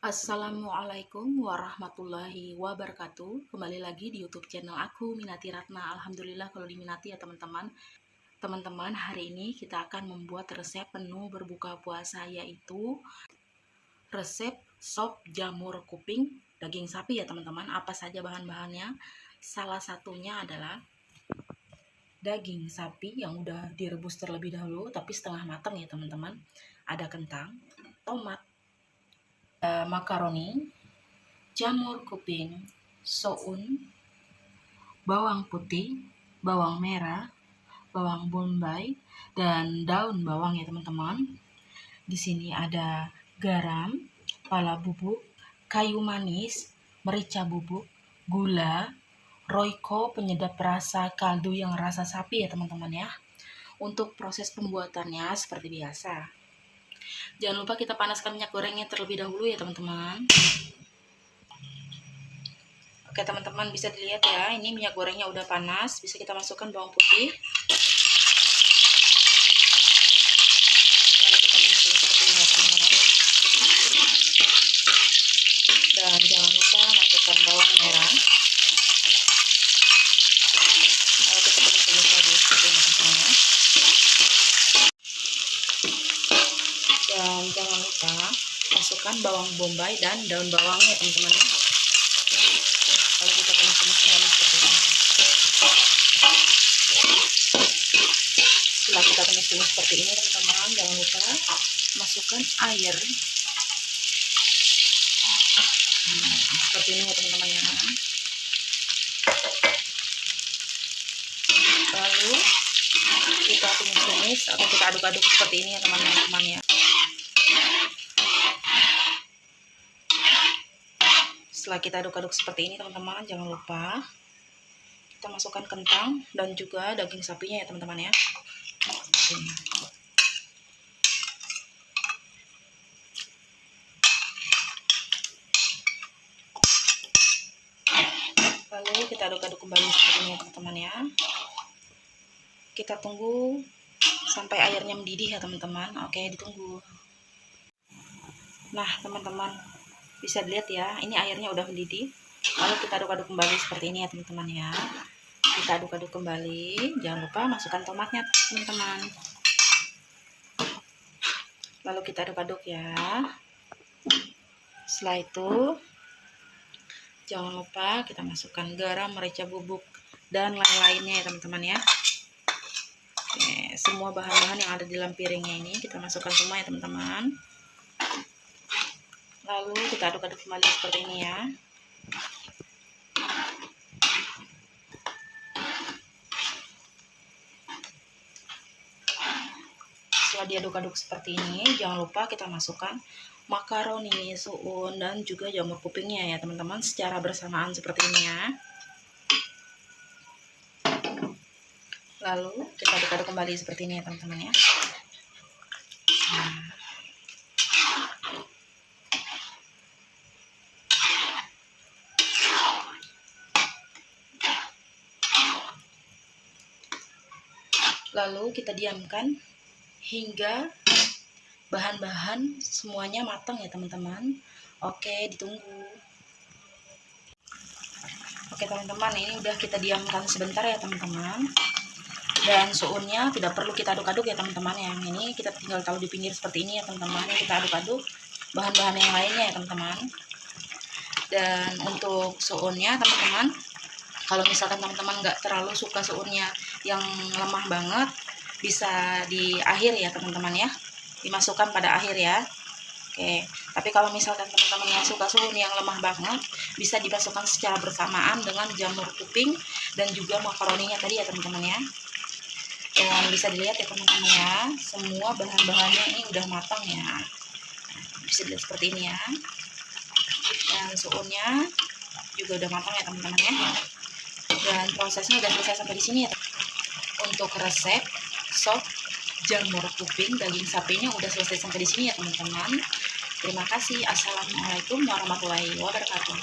Assalamualaikum warahmatullahi wabarakatuh. Kembali lagi di YouTube channel aku, Minati Ratna. Alhamdulillah kalau diminati ya teman-teman. Teman-teman, hari ini kita akan membuat resep menu berbuka puasa, yaitu resep sop jamur kuping daging sapi ya teman-teman. Apa saja bahan-bahannya? Salah satunya adalah daging sapi yang udah direbus terlebih dahulu tapi setengah matang ya teman-teman. Ada kentang, tomat, makaroni, jamur kuping, soun, bawang putih, bawang merah, bawang bombay, dan daun bawang ya teman-teman. Di sini ada garam, pala bubuk, kayu manis, merica bubuk, gula, royco penyedap rasa kaldu yang rasa sapi ya teman-teman ya. Untuk proses pembuatannya seperti biasa. Jangan lupa kita panaskan minyak gorengnya terlebih dahulu ya teman-teman. Oke teman-teman, bisa dilihat ya, ini minyak gorengnya udah panas. Bisa kita masukkan bawang putih. Lalu kita tumis seperti ini ya teman-teman. Dan jangan lupa masukkan bawang merah. Lalu kita tumis lagi seperti ini teman-teman. Dan jangan lupa masukkan bawang bombay dan daun bawangnya teman-teman. Kalau kita tumis halus seperti ini. Setelah kita tumis seperti ini teman-teman, jangan lupa masukkan air. Seperti ini ya teman-teman ya. Lalu kita tumis atau kita aduk-aduk seperti ini ya teman-teman ya. Setelah kita aduk-aduk seperti ini teman-teman, jangan lupa kita masukkan kentang dan juga daging sapinya ya teman-teman ya. Lalu kita aduk-aduk kembali seperti ini ya teman-teman ya. Kita tunggu sampai airnya mendidih ya teman-teman. Oke, ditunggu. Nah teman-teman, bisa dilihat ya, ini airnya udah mendidih. Lalu kita aduk-aduk kembali seperti ini ya teman-teman ya. Kita aduk-aduk kembali. Jangan lupa masukkan tomatnya teman-teman. Lalu kita aduk-aduk ya. Setelah itu jangan lupa kita masukkan garam, merica bubuk, dan lain-lainnya ya teman-teman ya. Oke, semua bahan-bahan yang ada di dalam piringnya ini kita masukkan semua ya teman-teman. Lalu kita aduk-aduk kembali seperti ini ya. Setelah diaduk-aduk seperti ini, jangan lupa kita masukkan makaroni, soun, dan juga jamur kupingnya ya teman-teman, secara bersamaan seperti ini ya. Lalu kita aduk-aduk kembali seperti ini ya teman-teman ya. Lalu kita diamkan hingga bahan-bahan semuanya matang ya teman-teman. Oke, ditunggu. Oke teman-teman, ini udah kita diamkan sebentar ya teman-teman. Dan sounnya tidak perlu kita aduk-aduk ya teman-teman. Yang ini kita tinggal taruh di pinggir seperti ini ya teman-teman. Kita aduk-aduk bahan-bahan yang lainnya ya teman-teman. Dan untuk sounnya teman-teman, kalau misalkan teman-teman nggak terlalu suka sounnya yang lemah banget, bisa di akhir ya teman-teman ya, dimasukkan pada akhir ya. Oke, tapi kalau misalkan teman-teman yang suka soun yang lemah banget, bisa dimasukkan secara bersamaan dengan jamur kuping dan juga makaroninya tadi ya teman-teman ya. Dan bisa dilihat ya teman-teman ya, semua bahan-bahannya ini udah matang ya. Bisa dilihat seperti ini ya. Dan sounnya juga udah matang ya teman-teman ya. Dan prosesnya udah selesai sampai di sini ya. Untuk resep sop jamur kuping daging sapinya udah selesai sampai di sini ya teman-teman. Terima kasih. Assalamualaikum warahmatullahi wabarakatuh.